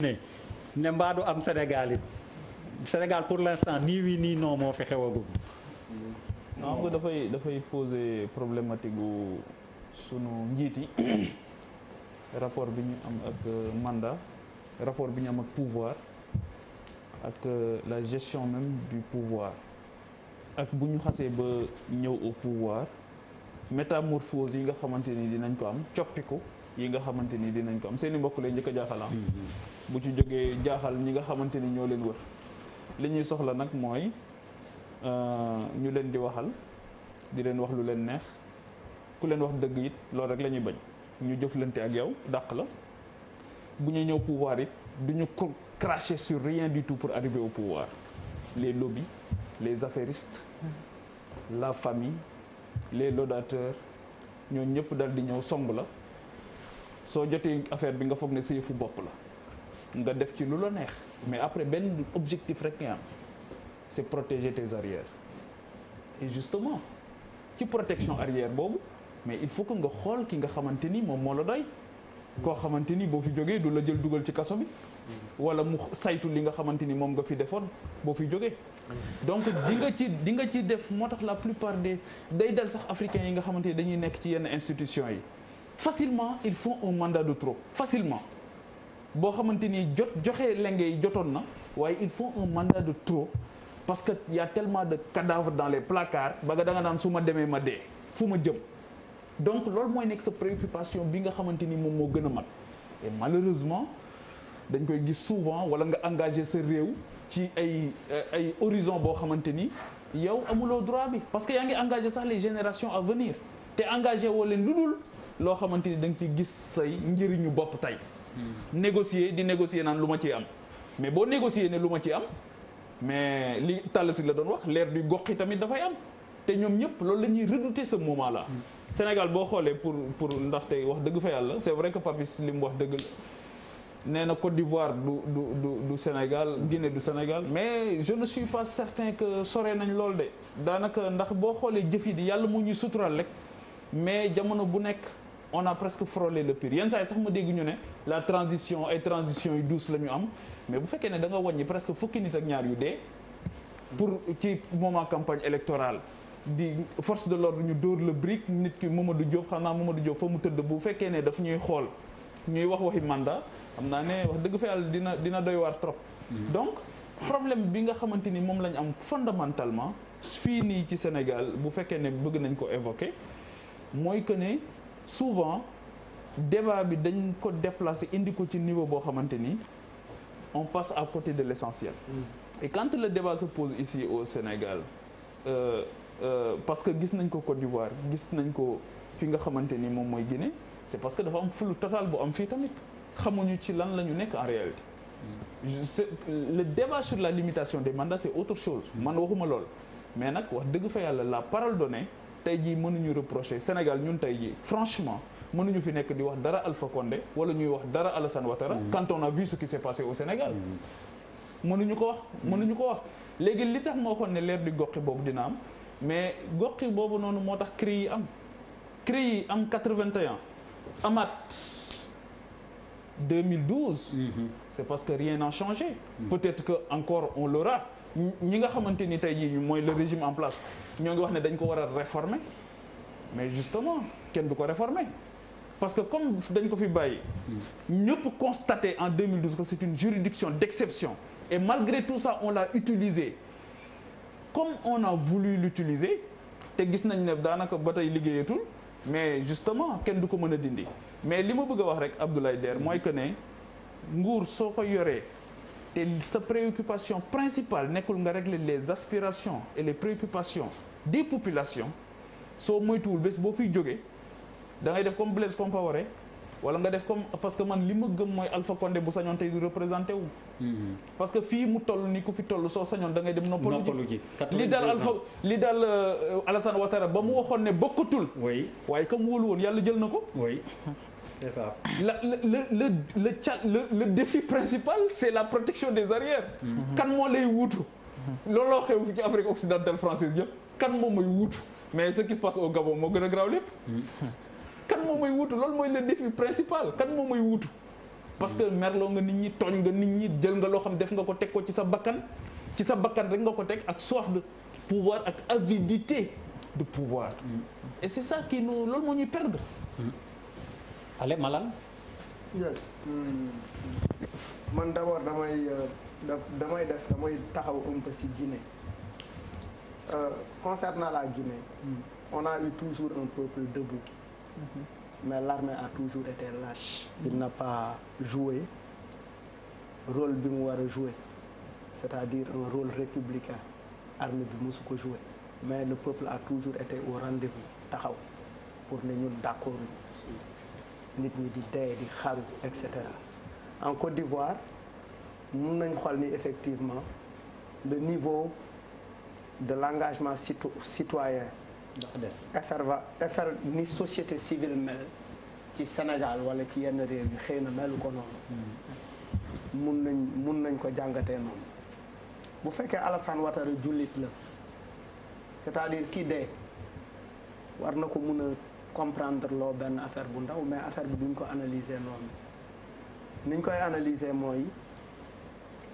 ne mbaadu am Sénégal it Sénégal pour l'instant nii oui nii non moo fi xewagum. non nga dafay poser problématique gu sunu njiit yi rapport bi ñu am ak mandat rapport bi ñu am ak pouvoir ak la gestion même du pouvoir ak bu ñu xasee ba ñëw au pouvoir métamorphose yi nga xamante ni dinañ ko am coppiku yi nga xamante ni dinañ ko am seen i mbokk lay njëkk a jaaxal am bu ci jógee jaaxal ñi nga xamante ni ñoo leen wër li ñuy soxla nag mooy ñu leen di waxal di leen wax lu leen neex ku leen wax dëgg it loolu rek la ñuy bañ ñu jëflante ak yow dàq la bu ñu ñëw pouvoir it du ñu cracher sur rien du tout pour arriver au pouvoir les lobbies les affairistes la famille les laudateurs ñooñu ñëpp dal di ñëw somb la soo jotee affaire bi nga foog ne sa yëfu bopp la nga def ci lu la neex mais après benn objectif rek nga am c'est protéger tes arrières et justement ci protection arrière boobu mais il faut que nga xool ki nga xamante ni moom moo la doy koo xamante ni boo fi jógee du la jël dugal ci kaso bi wala mu saytu li nga xamante ni moom nga fi defoon boo fi jógee donc di nga ci def moo tax la plupart des day dal sax africains yi nga xamante ni dañuy nekk ci yenn institutions yi facilement ils font un mandat de trop facilement boo xamante ni joxe lenge yi jotoon na waaye ils font un mandat de trop parce que y a tellement de cadavres dans les placards ba nga da nga naan su ma demee ma dee fu ma jëm donc loolu mooy nekk sa préoccupation bi nga xamante ni moom moo gën a mag et malheureusement dañ koy gis souvent wala nga engagé sa réew ci ay horizon boo xamante ni yow amuloo droit bi parce que yaa ngi engagé sax les générations à venir te engagé woo leen lu dul loo xamante ni da nga ci gis say njëriñu bopp tey négocier di négocier naan lu ma ciy am mais boo négocier ne lu ma ciy am mais li tàll si la doon wax l'ère du gox yi tamit dafay am te ñoom ñëpp loolu la ñuy redouter ce moment là Sénégal boo xoolee pour ndaxte wax dëgg fa yàlla c'est vrai que Papis li mu wax dëgg la nee na Côte d'Ivoire du Sénégal Guinée du Sénégal mais je ne suis pas certain que sore nañ lool de daanaka ndax boo xoolee jëf yi di yàlla mu ñuy sutural rek mais jamono bu nekk on a presque frôlé le pire yenn saa yi sax ma dégg ñu ne la transition ay transition yu douce la ñu am mais bu fekkee ne da nga wàññi presque fukki nit ak ñaar yu dee pour ci moment campagne électorale di force de l'ordre ñu dóor le brique nit ki Mamadou Diop xam naa Mamadou Diop fa mu tëdd bu fekkee ne daf ñuy xool ñuy waxi mandat xam naa ne wax dëgg fa yàlla dina doy waar trop donc problème bi nga xamante ni moom la ñu am fondamentalement fii nii ci Sénégal bu fekkee ne bëgg nañ ko évoquer mooy que ne souvent débat bi dañ ko déplacer indi ko ci niveau boo xamante ni on passe à côté de l'essentiel et quand le débat se pose ici au Sénégal parce que gis nañ ko Côte d'Ivoire gis nañ ko fi nga xamante ni moom mooy Guinée c'est parce que dafa am flou total bu am fii tamit xamuñu ci lan la ñu nekk en réalité le débat sur la limitation des mandats c'est autre chose man waxuma lool mais nag wax dëgg fa yàlla la parole donnée tey jii mënuñu reprocher Sénégal ñun tey jii franchement mënuñu fi nekk di wax dara Alpha Condé wala ñuy wax dara Alassane Ouattara quand on a vu ce qui s'est passé au Sénégal mënuñu ko wax léegi li tax moo waxoon ne l'ère du goxi boobu dina am mais goxi boobu noonu moo tax CREI yi am 81 amaat 2012 c'est parce que rien n'a changé peut-être que encore on l'aura ñi nga xamante ni tey jii mooy le régime en place ñoo ngi wax ne dañ ko war a réformer mais justement kenn du ko réformer parce que comme dañ ko fi bàyyi ñëpp constaté en 2012 que c'est une juridiction d'exception et malgré tout ça on l'a utilisé comme on a voulu l'utiliser te gis nañ ne daanaka ba tey liggéeyatul mais justement kenn du ko mën a dindi mais li ma bëgg a wax rek Abdoulaye Der mooy que ne nguur soo ko yoree te sa préoccupation principale nekkul nga régler les aspirations et les préoccupations des populations soo moytuwul bés boo fiy jógee da ngay def comme Blaise Compaoré wala nga def comme parce que man li ma gëm mooy Alpha Condé bu sañoon tey du représenté wu parce que fii mu toll ni ku fi toll soo sañoon da ngay dem noppalu ji li dal Alassane Ouattara ba mu waxoon ne bokkatul waaye comme wóolu woon yàlla jël na ko c'est ça. Le défi principal c'est la protection des arrières kan moo lay wuutu looloo xew ci Afrique occidentale française yëpp kan moo may wuutu mais ce qui se passe au Gabon moo gën a graaw lépp kan moo may wuutu loolu mooy le défi principal kan moo may wuutu parce que merloo nga nit ñi tooñ nga nit ñi jël nga loo xam def nga ko teg ko ci sa bakkan rek nga ko teg ak soif de pouvoir ak avidité de pouvoir et c'est ça qui nous loolu moo ñuy perdre. allez Malal. yes man d'abord damay taxaw un peu ci Guinée concernant la Guinée on a eu toujours un peuple debout mais l'armée a toujours été lâche il n'a pas joué rôle bi mu war a jouer c'est-à-dire un rôle républicain armée bi mosu ko jouer mais le peuple a toujours été au rendez-vous taxaw pour ne ñun d'accord nit ñi di dee di xaru et cetera en Côte d'Ivoire mun nañ xool ni effectivement le niveau de l'engagement citoyen effort ni société civile mel ci Sénégal wala ci yenn réew yi xëy na melu ko noonu mun nañ ko jàngatee noonu bu fekkee Alassane Ouattara jullit la c'est-à-dire kii dee war na ko mun a comprendre loo benn affaire bu ndaw mais affaire bi duñ ko analyser noonu niñ koy analyser mooy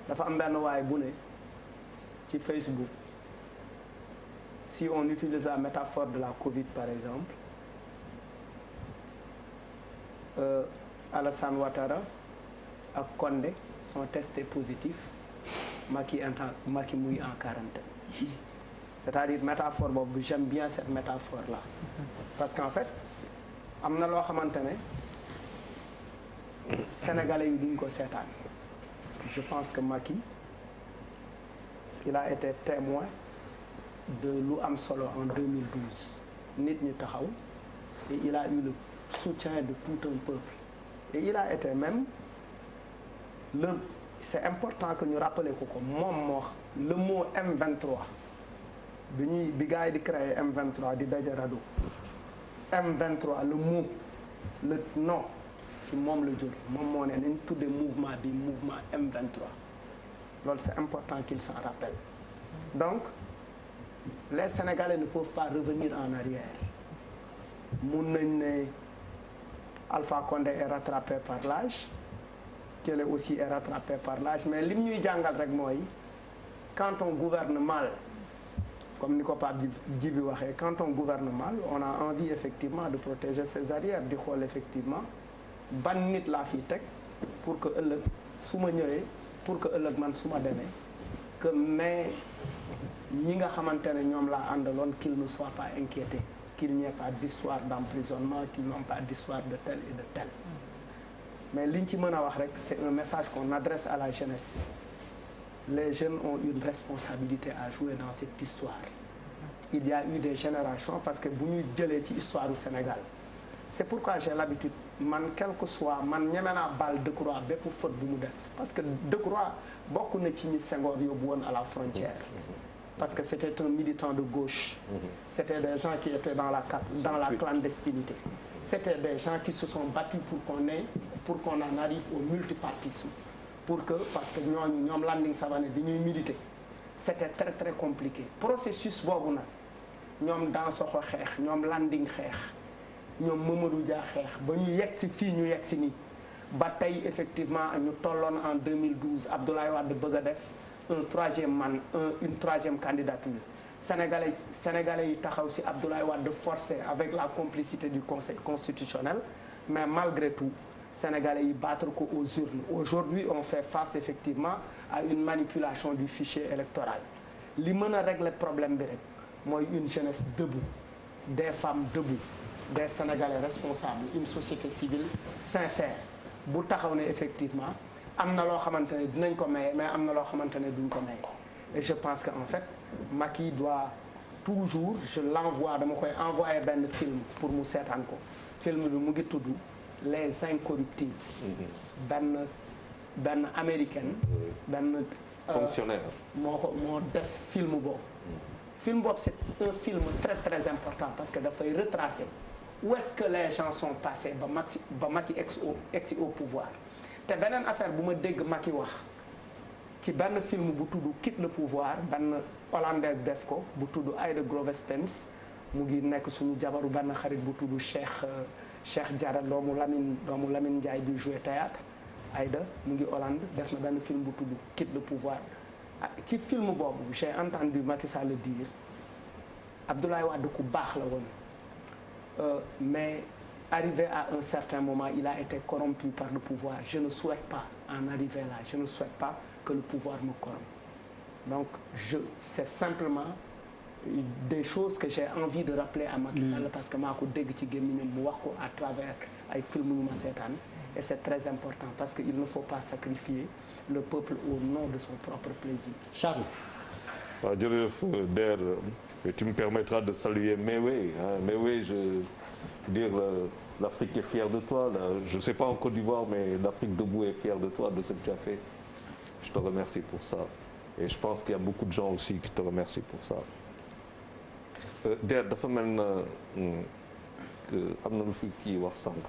dafa am benn waay bu ne ci Facebook si on utilise la métaphore de la Covid par exemple Alassane Ouattara ak Condé sont testés positifs Macky muy en quarantaine c'est-à-dire métaphore boobu j'aime bien cette métaphore là parce qu'en fait am na loo xamante ne sénégalais yi duñ ko seetaan je pense que Macky il a été témoin de lu am solo en 2012 nit ñi taxaw et il a eu le soutien de tout un peuple et il a été même c'est important que ñu rappeler ko moom moo le mot M23 bi gars yi di créer M23 di daje rado M23 le mot le nom ci moom la jóge moom moo ne nañ tuddee mouvement bi mouvement M23 loolu c'est important qu'il s'en rappelle donc les Sénégalais ne peuvent pas revenir en arrière mun nañ ne Alpha Condé est rattrapé par l'âge Kelle aussi est rattrapé par l'âge mais lim ñuy jàngal rek mooy quand on gouverne mal comme ni ko Pape Djibi waxee quand on gouverne mal on a envie effectivement de protéger ses arrières di xool effectivement ban nit laa fi teg pour que ëllëg su ma ñëwee pour que ëllëg man su ma demee que mais ñi nga xamante ne ñoom laa àndaloon qu'ils ne soient pas inquiétés qu'il n'y ait pas d'histoire d'emprisonnement qu'ils n'ont pas d'histoire de tel et de tel mais liñ ci mën a wax rek c'est un message qu'on adresse à la jeunesse les jeunes ont une responsabilité à jouer dans cette histoire il y a eu des générations parce que bu ñu jëlee ci histoire du Sénégal c'est pourquoi j'ai l'habitude man quel que soit man ñeme naa baal Decroix bépp faute bu mu def parce que Decroix bokk na ci ñi Senghor yóbbu woon à la frontière parce que c'était un militant de gauche c'était des gens qui étaient dans la clandestinité c'était des gens qui se sont battus pour qu'on en arrive au multipartisme parce que ñoom Landing Savané bi ñuy militer c'était très très compliqué processus boobu nag ñoom Dansokho xeex ñoom Landing xeex ñoom Mamadou Dia xeex ba ñu yegg si fii ñu yegg si nii ba tey effectivement ñu tolloon en 2012 Abdoulaye Wade bëgg a def une troisième candidature sénégalais yi taxaw si Abdoulaye Wade forcé avec la complicité du Conseil constitutionnel mais malgré tout sénégalais yi battre ko aux urnes aujourd'hui on fait face effectivement à une manipulation du fichier électoral li mën a régler problème bi rek mooy une jeunesse debout des femmes debout des sénégalais responsables une société civile sincère bu taxaw ne effectivement am na loo xamante ne dinañ ko maye mais am na loo xamante ne duñ ko maye et je pense que en fait Macky doit toujours je l'envoie dama koy envoyer benn film pour mu seetaan ko film bi mu ngi tudd Les Incorruptibles benn américaine benn fonctionnaire moo def film boobu c'est un film très très important parce que dafay retracer où est-ce que les gens sont passés ba Macky ex au pouvoir te beneen affaire bu ma dégg Macky wax ci benn film bu tudd Quitte le pouvoir benn hollandaise def ko bu tudd Aïda Grovestens mu ngi nekk suñu jabaru benn xarit bu tudd Cheikh Diarra doomu Lamine Ndiaye bi joué théâtre Aïda mu ngi Hollande def na benn film bu tudd Quitte le pouvoir ci film boobu j'ai entendu Macky Sall le dire Abdoulaye Wade ku baax la woon mais arrivé à un certain moment il a été corrompu par le pouvoir je ne souhaite pas en arriver là je ne souhaite pas que le pouvoir me corrompe donc c'est simplement des choses que j'ai envie de rappeler à Macky Sall parce que maa ko dégg ci gémmiñam mu wax ko à travers ay film yu ma seetaan et c'est très important parce que il ne faut pas sacrifier le peuple au nom de son propre plaisir. Charles. waaw jërëjëf Der tu me permettras de saluer Mewe Mewe je veux dire l'Afrique est fière de toi là, je sais pas en Côte d'Ivoire mais l'Afrique debout est fière de toi de ce que tu as fait je te remercie pour ça et je pense qu'il y a beaucoup de gens aussi qui te remercient pour ça Der dafa mel na am na lu fi kii wax sànq